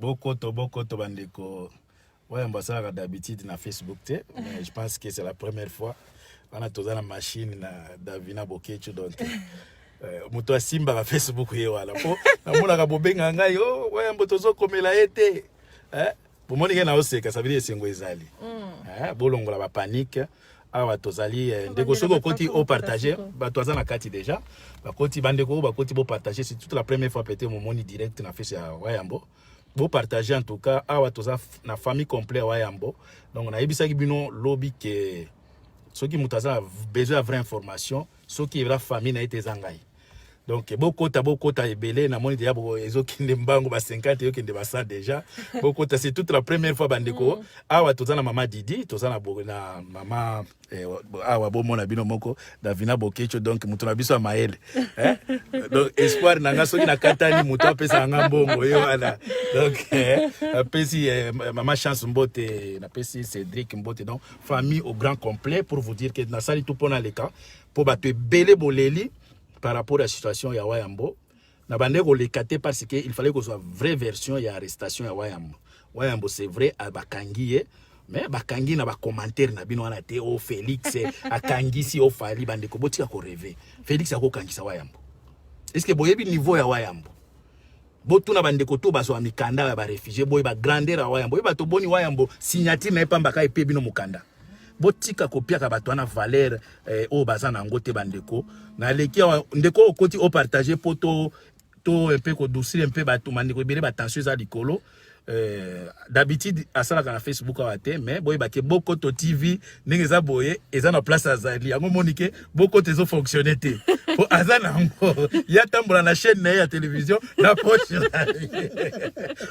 Bokoto bandeko. Ouais, on va ça d'habitude na Facebook, mais je pense que c'est la première fois. On a tous la machine na Davina Bokecho donc moto simba na Facebook ye wala po na mona ka bobenga ngai yo ouais mbotozo komela ete pour moni ke na oseka ça veut dire sengo ezali bolongola ba panique awa tozali ndeko soko koti au partager ba toza na kati déjà ba koti bandeko ba koti bo partager c'est toute la première fois pété mon moni direct na fait ça Wayambo bo partager en tout cas awa toza na famille complet Wayambo donc na yebisa ki bino lobby ke ceux qui ont besoin de vraie information, ceux qui ont la famille n'a été zangai. Donc beaucoup est belé na moni déjà ezo kinde mbango ba 50 yo kinde ba 100 déjà. Beaucoup c'est toute la première fois bandeko. Awa tozana mama Didi, tozana na mama awa bo mona bino moko Davina Bokecho donc mutu na biso maele. Donc espoir nanga soki na katani mutu apesa nga mbongo yo wana. Donc apesi mama chance mbote na pesi Cédric mbote donc famille au grand complet pour vous dire que na sali tout pona le cas pour ba te belé boleli par rapport à la situation ya Wayambo na bande ko le katé parce que il fallait que soit vraie version ya arrestation ya Wayambo. Wayambo c'est vrai à bakangi mais bakangi na ba commentaire na bino wana te o Félix akangi si o fali bande ko botika ko rêver Félix akokangisa Wayambo. Est-ce que boyebi niveau ya Wayambo botu na bande ko to baso mikanda ya ba réfugié boye ba grandeur ya Wayambo ba to boni Wayambo signature na epamba ka epe bino mukanda botika kopia ka bato na valeur o bazana ngote bandeko na leki ndeko okoti o partager poto to un peu ko doucir un peu bato mandeko bele ba tension za likolo d'habitude asala na Facebook awate mais boye ba ke Bokoto TV ndenge za boye eza na place azali yango monike Bokoto ezo fonctionner te po azana ngo ya tambola na chaîne na ya télévision na poche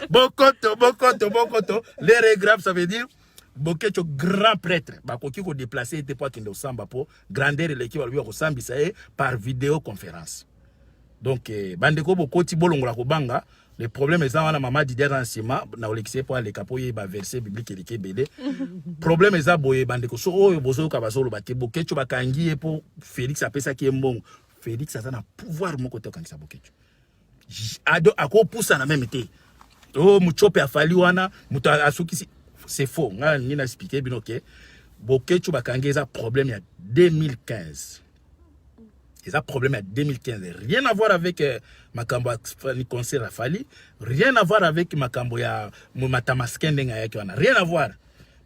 Bokoto les regrave ça veut dire Bokecho grand prêtre bakoki ko déplacer était pas kende osamba po grandeur l'équipe ba ko sambisa par vidéoconférence donc bandeko bokoti bolongola ko banga le problème est wana mama Didier Ransima na olexé po ale kapoye ba verset biblique elike belé problème est boye bandeko so oyo bozo ka bazolo bate Bokecho bakangi po Félix apesa ki mbongo Félix a na pouvoir moko te kangisa Bokecho ado akopousa na même té oh muchope afali wana muto asukisi c'est faux. On a expliqué bien ok. Bokecho bakangeza problème il y a 2015. Il y a problème à 2015. Rien à voir avec Makambo concert Rafali. Rien à voir avec Makambo ya Matamaskende ngayaki wana. Rien à voir.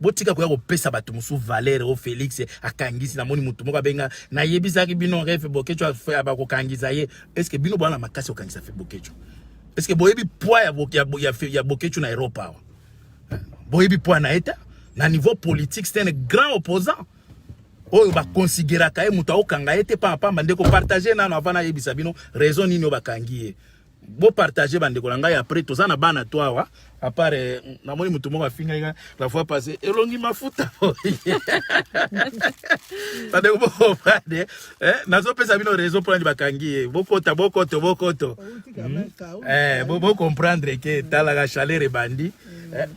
Botika ko yako pesa batu musu Valère o Félix akangisi na moni mutu moka benga na yebisa ki bino ref Bokecho ba ko kangiza ye. Est-ce que bino bana makasi o kangisa fe Bokecho? Est-ce que boyebi poids ya Bokecho na Europe awa? Boyebi po na eta na niveau politique c'est un grand opposant oyo ba considérer ka mutu okanga ete papa ndeko partager na avant na yebisa bino raison nini obakangi bo partager bandeko na ngai après toza na bana to awa à part na moni mutu moko afinga la fois passée elongi mafuta bandeko bo pade nazo pesa bino raison pour ndi bakangi bokoto bo comprendre que talaga chaleur bandi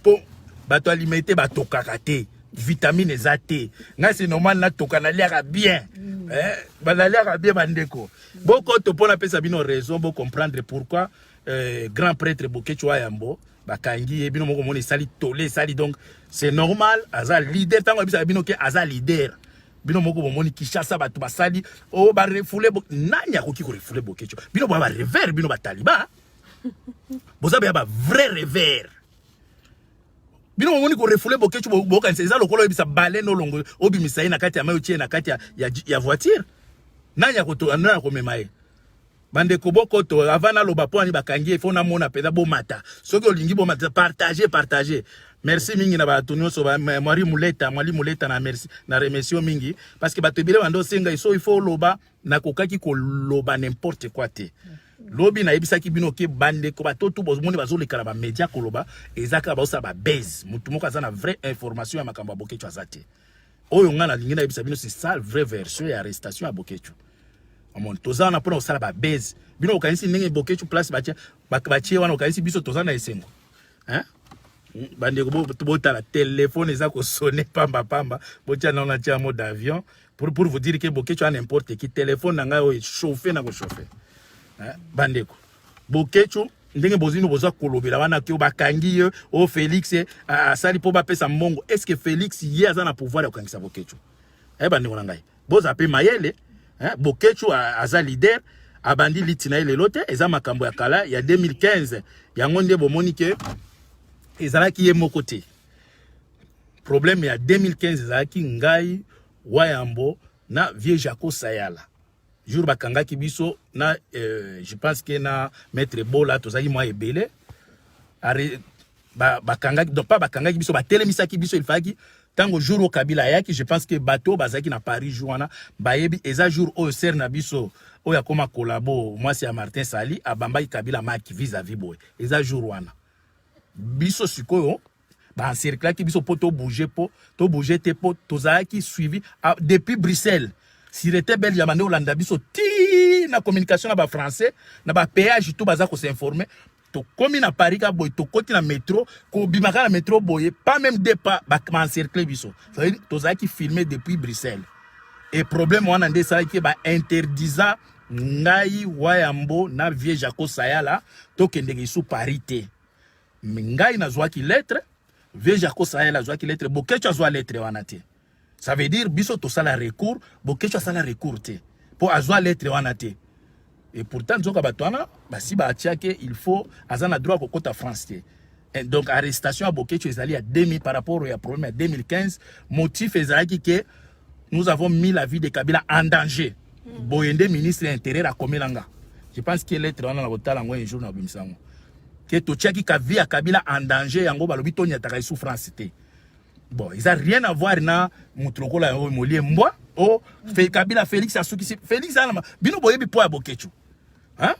po bato alimité bato kakate vitamine zate nga c'est normal na toka na liaka bien ba liaka bien bandeko boko to pona pesa bino raison bo comprendre pourquoi grand prêtre Bokecho Wayambo bakangi bino moko moni sali tolé sali donc c'est normal aza leader tango bisa bino ke aza leader bino moko moni Kishasa bato basali o ba refoulé nanya ko ki ko refoulé Bokecho bino ba revers bino ba taliba boza ba vrai revers bino moni ko refoulé Bokecho boka nse za lokolo ebisa balé no longo obimisa ina kati ya mayo tie na kati ya voiture nanya ko to anana ko memaye bande ko Bokoto avana loba po ani bakangi il faut na mona peda bo mata soki olingi bo mata partager merci mingi na ba tonyo so ba mwali muleta na merci na remerciement mingi parce que bato bile bando senga il faut loba na kokaki ko loba n'importe quoi te lobi na yebisa ki bino ke bande ko batoto bozomoni bazolekala ba media ko loba ezaka ba osa ba base mutu moko azana vraie information ya makambo Bokecho azate oyo ngana lingina yebisa bino c'est ça vraie version ya arrestation ya Bokecho amon tozana pona osala ba base bino okanisi ndenge Bokecho place batie wana okanisi biso tozana esengo bande ko bota la téléphone eza ko sonner pamba botia na tia mode d'avion pour vous dire que Bokecho a n'importe qui téléphone nanga o chauffer na ko chauffer bandeko Bokecho ndenge bozino bozwa kolobela wana ki bakangi o Félix asali po ba pesa mbongo. Est-ce que Félix ye aza na pouvoir ya kangisa Bokecho bandeko na ngai boza pe mayele Bokecho aza leader abandi litina ile lote eza makambo ya kala ya 2015 yango nde bomoni ke ezalaki ye moko te. Problème ya 2015 ezalaki ngai Wayambo na vieux Jaco Sayala jour bakangaki biso na je pense que na maître Bola tozaki moi ebele bakangaki donc pas bakangaki biso batelemisaki biso il faki tango jour au Kabila yaki je pense que bateau bazaki na Paris jour bayebi eza jour au ser na biso oya koma collabo moi c'est à Martin Sali abambaki Kabila maki vis-à-vis boy eza jour wana biso sikoyo ba cercle qui biso poto bouger te po tozaki suivi depuis Bruxelles si était belge yamane Hollande biso ti na communication na ba français na ba péage tout baza ko s'informer to komi na Paris ka boy to koti na métro ko bimaka na métro boy pas même pas ba encercler biso ça veut dire tozaki filmer depuis Bruxelles et problème wana nde ça ki ba interdisa ngai Wayambo na vieux Jaco Sayala to kendeki sous parité ngai na zwaki lettre vieux Jaco Sayala zwaki lettre Bokecho azwa lettre wana te. Ça veut dire biso to sala recours Bokecho sala recours te po azwa lettre wana te. Et pourtant nzoka batwana basi ba atiake il faut azana droit ko kota France te. Et donc arrestation à Bokecho ezali à 2000 par rapport au problème à 2015 motif ezalaki que nous avons mis la vie de Kabila en danger. Boyende ministre intérieur a komelanga. Je pense que lettre wana na botala ngo un jour na bimisango. Que Tochaki ka vie à Kabila en danger yango balobi to nyataka souffrance te. Bon, ils a rien à voir na mutroko la molie mboa o fait Kabila Félix asuki Félix alama bino boyebi po ya Bokecho. Hein?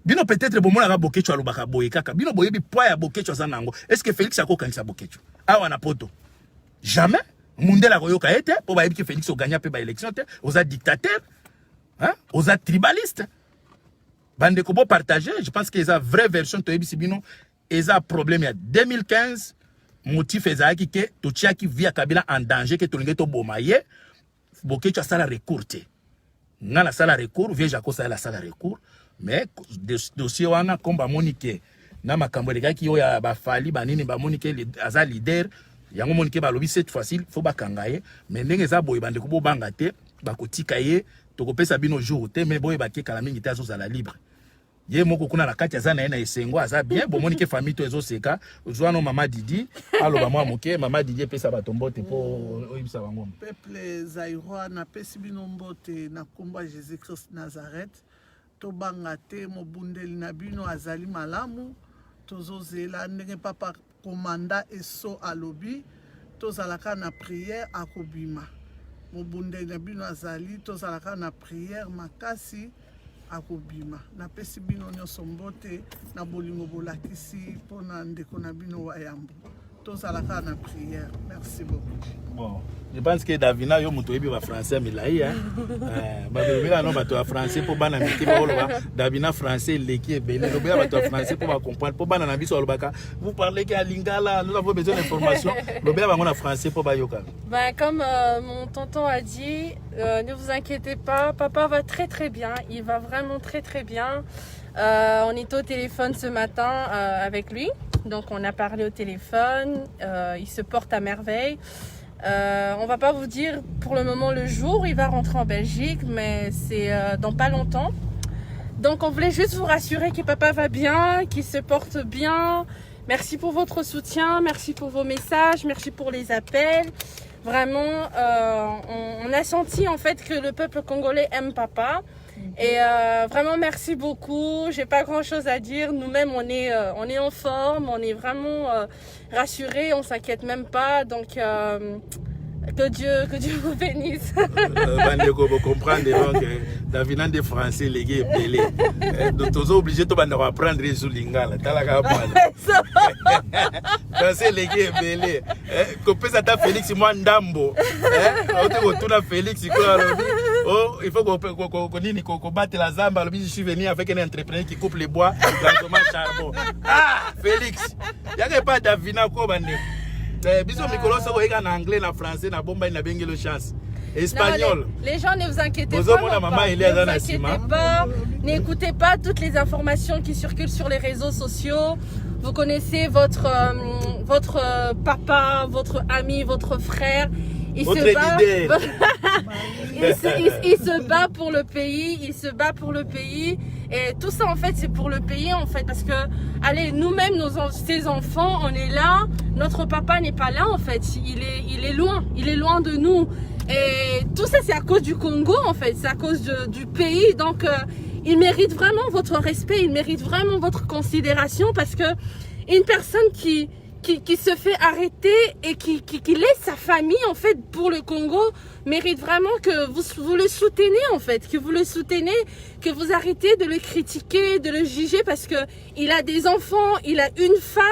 Bino peut-être bomona ka Bokecho alobaka boye kaka bino boyebi po ya Bokecho za nango. Est-ce que Félix akokanisa Bokecho? Awa na poto. Jamais Mundela koyoka ete po bayebi que Félix o gagna pe ba élection te, oza dictateur. Hein? Oza tribaliste. Bande ko bo partager, je pense que eza vraie version to ebisi bino eza problème ya 2015 motif ezaki ke tochiaki via Kabila en danger ke tolinge to bomaye Bokecho sala recours te. Ngala sala recours vieux Jaco sala sala recours mais dossier wana komba monike na makambo lekaki yo ya bafali banini ba monike aza leader yango monike balobi cette fois-ci faut bakangaye mais ndenge za boye bande ko bo banga te bakotika ye tokopesa bino jour te mais boye bakeka mingi te azozala libre. Ye moko kuna na kati azana na esengo aza bien bomoni ke famille to ezoseka zwana mama Didi aloba mwa moke mama Didi pesa batombote po oyibisa bango peuple zairwa na pesi bino mbote na komba Jésus Christ Nazareth to banga te mobundeli na bino azali malamu tozozela ndenge papa komanda eso alobi tozalaka na prière akobima mobundeli na bino azali tozalaka na prière makasi akobima na pesi bino nyonso mbote na bolingo bolakisi pona ndeko na bino Wayambo tozalaka na prière. Merci beaucoup. Bon, je pense que Davina yo muto yebi ba français milai ba bela no bato français po bana miti ba oloba Davina français leki ebele lo bela bato français po ba comprendre po bana na biso olobaka vous parlez que à Lingala nous avons besoin d'informations lo bela bango na français po ba yoka. Ben comme mon tonton a dit, ne vous inquiétez pas, papa va très très bien, il va vraiment très très bien. On était au téléphone ce matin avec lui, donc on a parlé au téléphone, il se porte à merveille. On va pas vous dire pour le moment le jour où il va rentrer en Belgique, mais c'est dans pas longtemps. Donc on voulait juste vous rassurer que papa va bien, qu'il se porte bien. Merci pour votre soutien, merci pour vos messages, merci pour les appels. Vraiment, on a senti en fait que le peuple congolais aime papa. Et vraiment merci beaucoup. J'ai pas grand chose à dire. Nous-mêmes on est en forme, on est vraiment rassurés, on s'inquiète même pas. Donc que Dieu vous bénisse. Bandeko vous comprendre donc Davina de français les gars belé. Donc tous obligés to banda apprendre sur lingala. Talaka bana. Français les gars belé. Ko pesa ta Félix moi ndambo. Ote tuna Félix ko alobi. Oh, il faut qu'on batte la zamba. Je suis venu avec un entrepreneur qui coupe les bois dans le charbon. Ah, Félix. Il n'y a pas Davina ko bande. Biso mikolo soko eka na anglais na français na bomba ina bengelo chance. Espagnol. Les gens, ne vous inquiétez Bozo, pas. mon maman, il est dans la Ne vous cima. inquiétez pas. N'écoutez pas toutes les informations qui circulent sur les réseaux sociaux. Vous connaissez votre papa, votre ami, votre frère. Il se bat pour le pays, il se bat pour le pays. Et tout ça, en fait, c'est pour le pays, en fait. Parce que, allez, nous-mêmes, ces enfants, on est là. Notre papa n'est pas là, en fait. Il est loin de nous. Et tout ça, c'est à cause du Congo, en fait. C'est à cause du pays. Donc, il mérite vraiment votre respect. Il mérite vraiment votre considération. Parce que une personne qui se fait arrêter et qui laisse sa famille, en fait, pour le Congo, mérite vraiment que vous le soutenez, en fait, que vous le soutenez, que vous arrêtez de le critiquer, de le juger, parce que il a des enfants, il a une femme,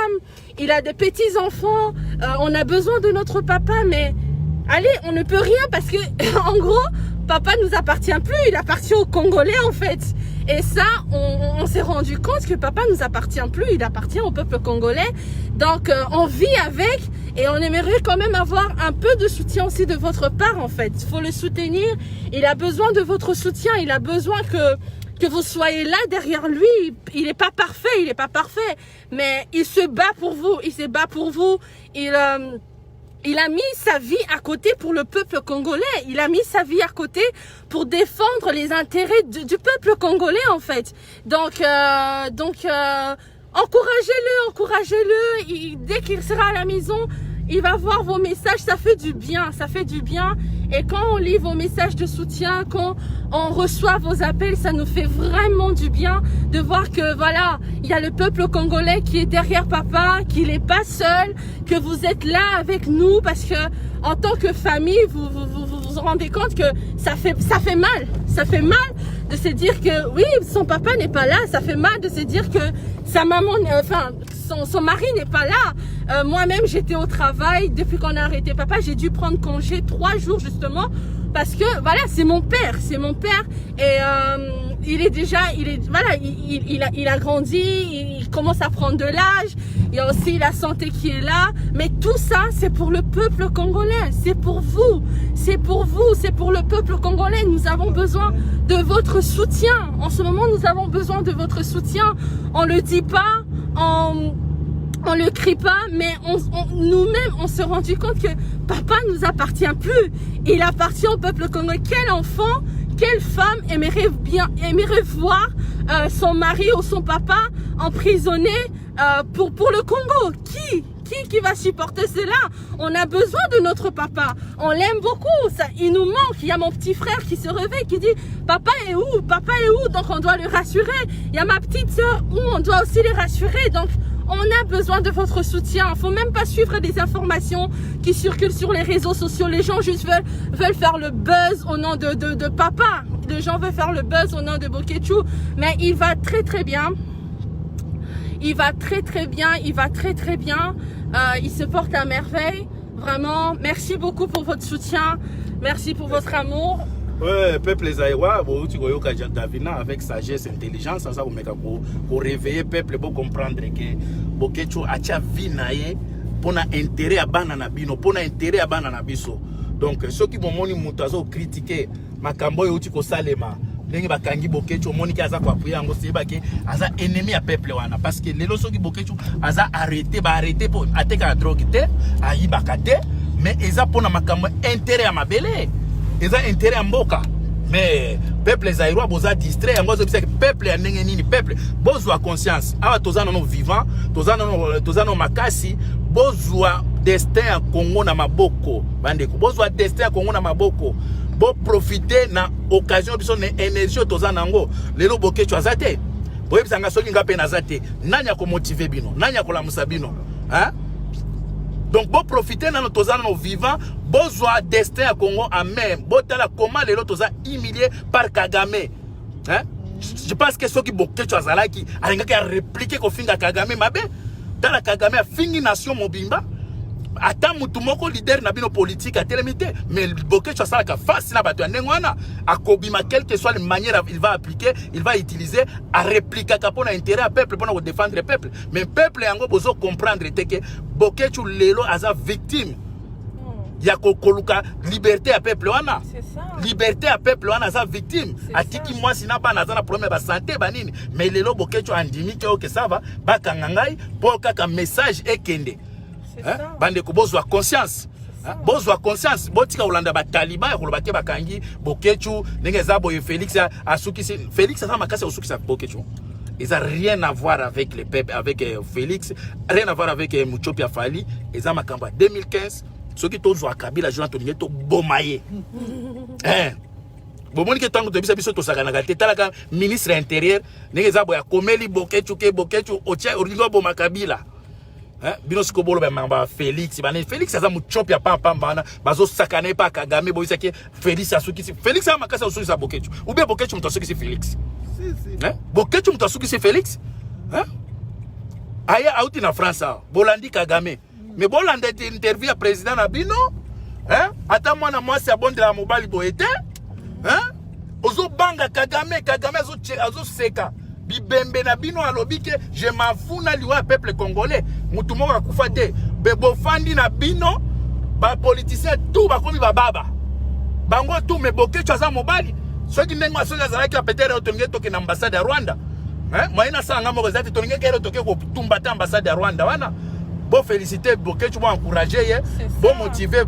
il a des petits-enfants, on a besoin de notre papa, mais allez, on ne peut rien parce que, en gros, papa nous appartient plus, il appartient aux Congolais, en fait. Et ça, on s'est rendu compte que papa nous appartient plus, il appartient au peuple congolais. Donc, on vit avec et on aimerait quand même avoir un peu de soutien aussi de votre part, en fait. Il faut le soutenir, il a besoin de votre soutien, il a besoin que vous soyez là derrière lui. Il n'est pas parfait, mais il se bat pour vous, il se bat pour vous. Il a mis sa vie à côté pour le peuple congolais. Il a mis sa vie à côté pour défendre les intérêts du peuple congolais, en fait. Donc, encouragez-le. Dès qu'il sera à la maison, il va voir vos messages. Ça fait du bien. Et quand on lit vos messages de soutien, quand on reçoit vos appels, ça nous fait vraiment du bien de voir que voilà, il y a le peuple congolais qui est derrière papa, qu'il n'est pas seul, que vous êtes là avec nous, parce que en tant que famille, vous rendez compte que ça fait mal. Ça fait mal de se dire que oui, son papa n'est pas là. Ça fait mal de se dire que sa maman, son mari n'est pas là. Moi-même, j'étais au travail. Depuis qu'on a arrêté papa, j'ai dû prendre congé 3 jours justement parce que voilà, c'est mon père. Et il a grandi, il commence à prendre de l'âge. Il y a aussi la santé qui est là. Mais tout ça, c'est pour le peuple congolais. C'est pour vous. C'est pour le peuple congolais. Nous avons besoin de votre soutien. En ce moment, nous avons besoin de votre soutien. On le dit pas, on le crie pas, mais nous-mêmes, on s'est rendu compte que papa nous appartient plus. Il appartient au peuple congolais. Quel enfant, quelle femme aimerait voir son mari ou son papa emprisonné pour le Congo? Qui va supporter cela? On a besoin de notre papa. On l'aime beaucoup. Il nous manque. Il y a mon petit frère qui se réveille, qui dit papa est où? Donc on doit le rassurer. Il y a ma petite soeur où on doit aussi les rassurer. Donc on a besoin de votre soutien. Il ne faut même pas suivre des informations qui circulent sur les réseaux sociaux. Les gens juste veulent faire le buzz au nom de papa. Les gens veulent faire le buzz au nom de Bokechu. Mais il va très très bien. Il va très bien. Il se porte à merveille. Vraiment, merci beaucoup pour votre soutien. Merci pour votre amour. Ouais, peuple Zaïwa, tu vois, Davina avec sagesse, intelligence, ça pour réveiller peuple, pour comprendre que Bokechu a vie naie pour intérêt à banana bino, pour intérêt à banana biso. Donc ceux qui m'ont critiqué, makambo yoti ko salema. Ndenge bakangi Bokechu moniki aza kwa puya ngo seba ke aza ennemi ya peuple wana parce que lelo soki Bokechu aza arrêté pour ateka drogue te ayibaka te mais eza pona makambo intérêt ya mabele. Ils ont intérêt à mboka. Mais peuple zaïrois boza distrait yango zo bisaka peuple ya ndenge nini peuple bozwa conscience awa tozana no vivant tozana makasi bozwa destin ya Congo na maboko bandeko bozwa destin ya Congo na maboko bo profiter na occasion biso na énergie tozana ngo lelo Bokechu azate boye bisanga soki ngape na zate nani ko motiver bino nani ko lamusa bino hein. Donc, bon profiter dans nos vivants, bon joie destin à Congo en même. Bon tala comment les autres humiliés par Kagame. Hein? Je pense que ceux qui Bokechu azala qui a répliqué qu'on finga Kagame mabe. Dans la Kagame a fini nation mobimba. Attends mutumoko leader na bino politique à télémité. Mais Bokechu azala ka face na batu ndengwana. A kobima quelle que soit les manières il va appliquer, il va utiliser à répliquer pour intérêt à peuple pour défendre le peuple. Mais peuple yango bozo comprendre que Bokechu lelo aza victime. ya kokoluka liberté à peuple wana. C'est ça. Liberté à peuple wana sa victime. Atiki moi sina ba nazana problème ba santé banini. Mais lelo bokecho andimi que ça va ba kangangai pour kaka message ekende. Hein? Bande ko bozwa conscience. Bozwa conscience botika ulanda ba taliban ko lobake bakangi bokecho ndenge za boye Félix asukisi Félix ça makasi asukisa bokecho. Ils n'ont rien à voir avec les peuples, avec Félix, rien à voir avec Muchopia Fali. Ils ont makamba 2015. Ceux qui ont Kabila, je l'ai tout bomaye. Hein? Bon, moi, qui tango tobisa biso to sakana te talaka ministre intérieur, nenge za boya komeli bokechu otia oringo boma Kabila. Hein? Bino sikobolo ba mamba Félix, bana Félix aza Muchopia papa bana, bazo sakane pa Kagame boisa ke Félix asukisi. Félix a makasa asukisa bokechu. Ou bien bokechu mutosukisi Félix. Hein? Bokechu mutosukisi Félix? Hein? Aya auti na France, Bolandi Kagame. Mais Bolandi interview à président Nabino, hein? Attends moi na moi c'est bon de la mobile boete, hein? Ozo banga Kagame azo seka. Bibembe Nabino alobike je m'en fous na liwa peuple congolais. Mutu moko akufa te. Bebo fandi Nabino, ba politicien tout ba komi ba baba. Bango tout me bokecho aza mobile. Ceux qui n'ont pas de peut-être retourner à l'ambassade de Rwanda. Moi, je suis en l'ambassade de l'ambassade de Rwanda. Bon, féliciter, bon encourager, bon motiver,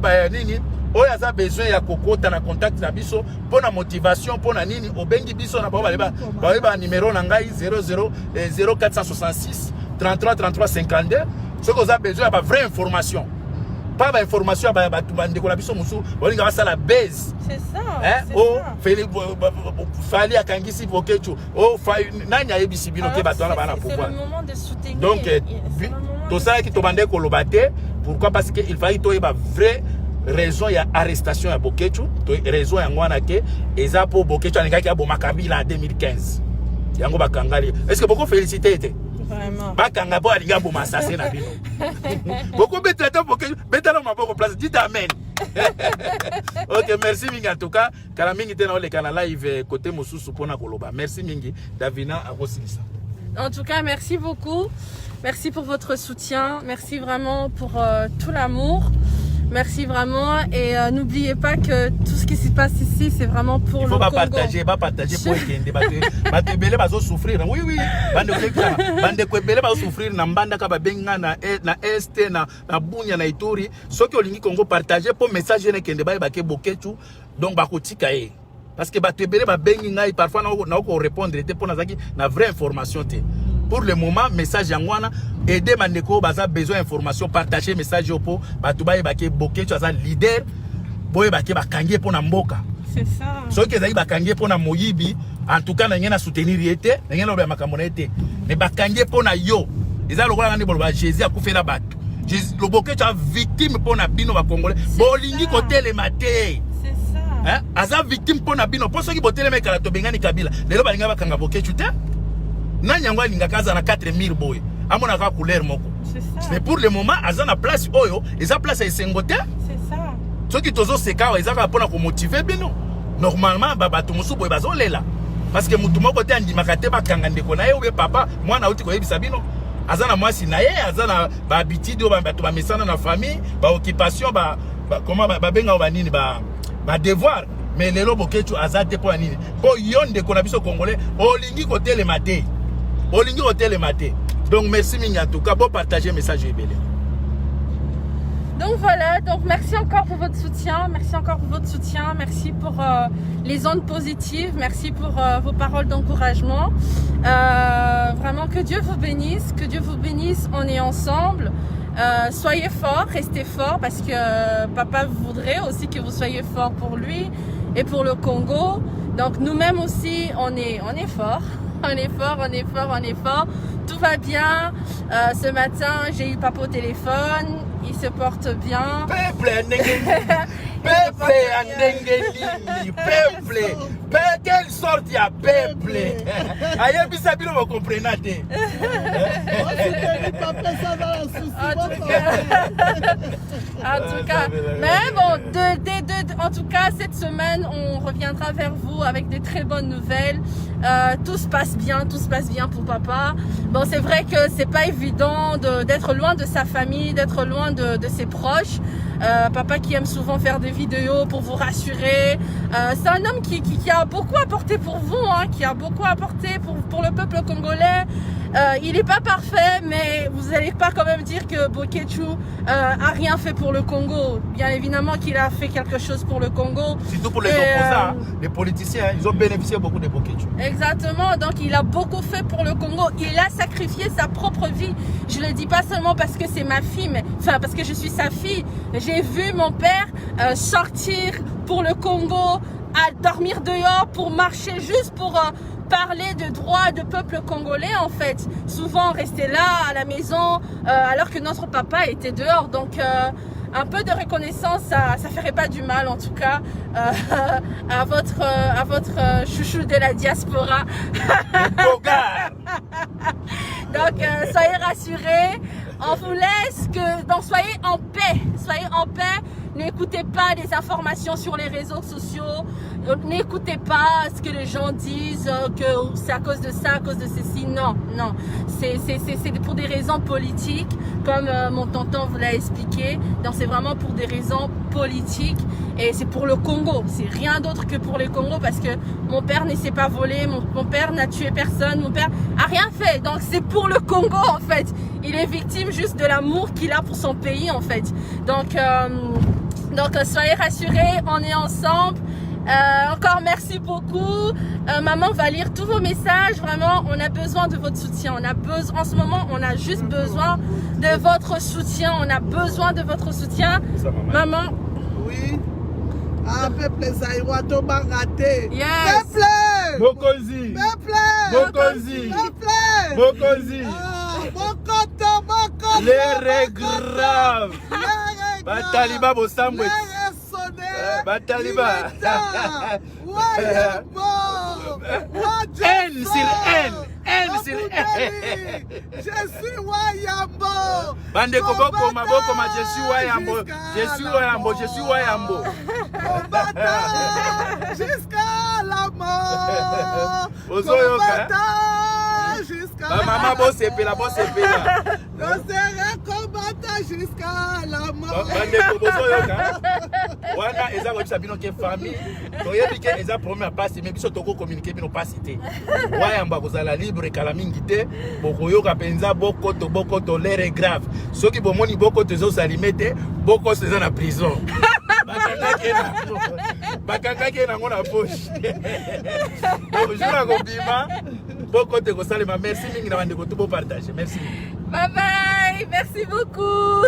on a besoin de contact pour la motivation, pour la nini, au bengi biso na ba numéro nangai 00 0466 33 33 52. Ce qu'on a besoin de vraie information. Pas d'information à la base. C'est ça. Hein? Oh, Fali à Kangisi Bokechu. Oh, Nanya Ebisi Bino ke batona bana pouvoir. C'est le moment de soutenir. Donc, tout ça qui tombe ko lobate, pourquoi? Parce qu'il fallait qu'il y ait une vraie raison, il y a arrestation à Bokechu, raison à ngwana ke eza pour Bokechu anika ki aboma Kabila en 2015. Yango bakangali. Est-ce que beaucoup félicité était? Vraiment. Bakanga bo alinga boma assassin na bino. Beaucoup de traiter Bokechu, betala maboko place. Dites amen. Ok, merci mingi en tout cas. Kala mingi tena ole kana live côté Mosusu pona koloba. Merci mingi Davina à Rosilisa. En tout cas, merci beaucoup. Merci pour votre soutien. Merci vraiment pour tout l'amour. Merci vraiment. Et n'oubliez pas que tout ce qui se passe ici, c'est vraiment pour le Congo. Il faut pas partager pour Ekende. Bande belé bazo souffrir. Oui, oui. Bande kwebele bazo souffrir na mbanda ka babenga na este na bunya na Ituri. Ceux qui olingi Congo partager pour message na Ekende ba ke bokechu donc bakotika e. Parce que bato belé ba bengi ngai parfois na ko répondre te pour nazaki na vraie information te. Pour le moment, message yangwana, aider Mandeko, baza besoin d'information, partager message pour Batoubaye Bake Boke, tu as leader, Boye Bake Bakange pour Namboka. C'est ça. Ceux qui ont Bakange pour Moyibi, en tout cas, n'a rien à soutenir, n'a rien à Makamonete. Mais Bakange pour na yo, ils ont le droit de Jésus à couper la batte. Le Boke, tu as victime pour Nabino Congolais. Bolingi côté les matés. C'est ça. Hein? Aza victime pour Nabino. Pour ceux qui botent les mecs à la Tobengani Kabila, les lois Balinga Bakanga Boke, tu t'es? Nanyangwa lingakaza na 4000 boy amona ka couleur moko. C'est ça. Mais pour le moment azana place oyo eza place esengote. C'est ça. Ceux qui tozo seka ezaka pona ko motiver bino. Normalement baba tumusu boy bazolela parce que mutu moko te andimaka te bakanga ndeko na ye ou papa mwana uti ko yebisa bino azana mwasi na ye azana ba habitude ba bato ba mesana na famille ba occupation ba comment ba benga ba nini ba devoir. Mais lelo bokechu azate po nini po yonde ko na biso congolais olingi ko tele maté. Olingi hotel maté. Donc merci Minga en tout cas pour partager message ebele. Donc voilà, donc merci encore pour votre soutien, merci encore pour votre soutien, merci pour les ondes positives, merci pour vos paroles d'encouragement. Vraiment que Dieu vous bénisse, on est ensemble. Soyez forts, restez forts parce que papa voudrait aussi que vous soyez forts pour lui et pour le Congo. Donc nous-mêmes aussi, on est forts. On est fort. Tout va bien. Ce matin, j'ai eu papa au téléphone. Il se porte bien. Peuple, quelle sorte il y a peuple. Aïe, bisa bino vous comprenez. En tout cas, mais bon, en tout cas, cette semaine, on reviendra vers vous avec des très bonnes nouvelles. Tout se passe bien pour papa. Bon, c'est vrai que c'est pas évident d'être loin de sa famille, d'être loin de ses proches. Papa qui aime souvent faire des vidéos pour vous rassurer. C'est un homme qui a beaucoup apporté pour vous, hein, qui a beaucoup apporté pour le peuple congolais. Il n'est pas parfait, mais vous n'allez pas quand même dire que Bokechu a rien fait pour le Congo. Bien évidemment qu'il a fait quelque chose pour le Congo. Surtout pour les opposants, les politiciens, ils ont bénéficié beaucoup de Bokechu. Exactement, donc il a beaucoup fait pour le Congo. Il a sacrifié sa propre vie. Je ne le dis pas seulement parce que c'est ma fille, mais enfin parce que je suis sa fille. J'ai vu mon père sortir pour le Congo, à dormir dehors, pour marcher juste pour parler de droits de peuple congolais en fait. Souvent rester là à la maison alors que notre papa était dehors. Donc un peu de reconnaissance, ça ferait pas du mal en tout cas à votre chouchou de la diaspora. Donc soyez rassurés, on vous laisse donc soyez en paix, n'écoutez pas les informations sur les réseaux sociaux, n'écoutez pas ce que les gens disent, que c'est à cause de ça, à cause de ceci, non, c'est pour des raisons politiques, comme mon tonton vous l'a expliqué, donc c'est vraiment pour des raisons politiques, et c'est pour le Congo, c'est rien d'autre que pour le Congo, parce que mon père ne s'est pas volé, mon père n'a tué personne, mon père a rien fait, donc c'est pour le Congo en fait, il est victime juste de l'amour qu'il a pour son pays en fait, donc soyez rassurés, on est ensemble. Encore merci beaucoup. Maman va lire tous vos messages. Vraiment, on a besoin de votre soutien. En ce moment, on a juste besoin de votre soutien. On a besoin de votre soutien. Ça, maman. Oui. Ah, peuple Zaïrois, Toba raté. Yes. Peuple. Bokozi. Peuple. Bokozi. Peuple. Bokozi. Bokoto. Les graves. Bataliba Bosambwe. Bataliba. Haine sur haine. Haine sur haine. Je suis Wayambo. Bandeko boko maboko ma je suis Wayambo. Je suis Wayambo. Je suis Wayambo. Jusqu'à la mort. Ozoyoka. Jusqu'à maman bosse epela. On sera combattant jusqu'à la mort. Bandeko bozoyoka. Wana eza ko sabino ke famille. To yebi ke eza premier passe mais biso toko communiquer bino passe té. Wayamba kozala libre kala mingi te. Bokoyoka penza bokoto l'air grave. Soki bomoni bokoto zo salimete, boko seza na prison. Bakanga na ngona poche. Donc je la compliments. Bokoto ko salima merci mingi na bande ko tout partager. Merci. Bye bye, merci beaucoup.